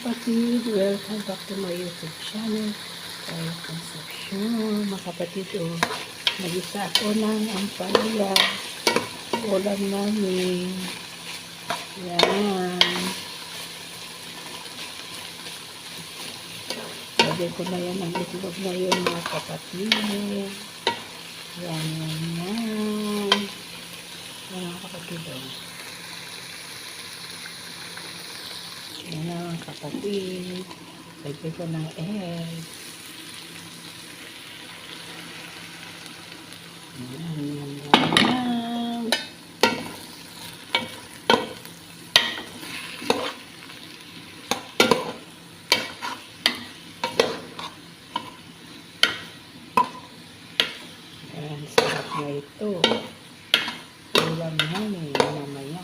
kapatid, welcome back to my YouTube channel. Kaya Concepcion, mga kapatid, nagisa ako ng ampalaya. Ulam namin. Yan. Lagyan ko na yan ang itlog na yun, mga kapatid. Yan, yan, yan. Mga kapatid, Yan mga kapatid. Lagyan ko ng egg. Yan, yan, yan. Yan, sarap na ito. Ulam namin mamaya.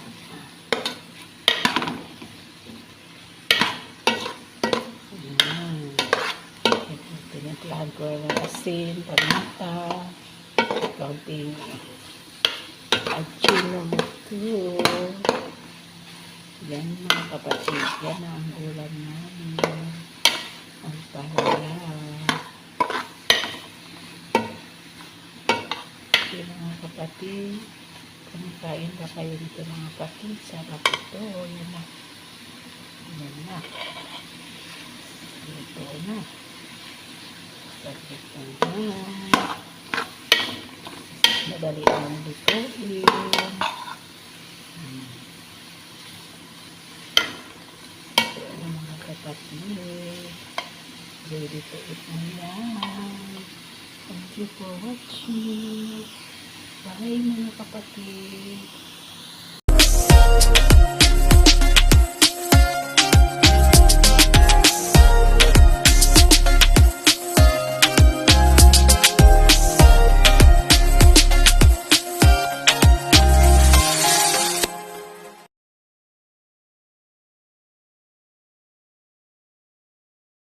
Pinaglahan ko ng asin, paminta, kaunting achinomoto. Yan mga kapatid, yan ang ulam namin. Ang palaya. Yan mga kapatid. Kumakain ba kayo dito mga kapatid? Sarap ito. Yan na. Yan na. Ito na. Sarap na. Madali ang lutuin. Ito na mga kapatid. Ready to eat na yan. Thank you for watching. Bye mga kapatid.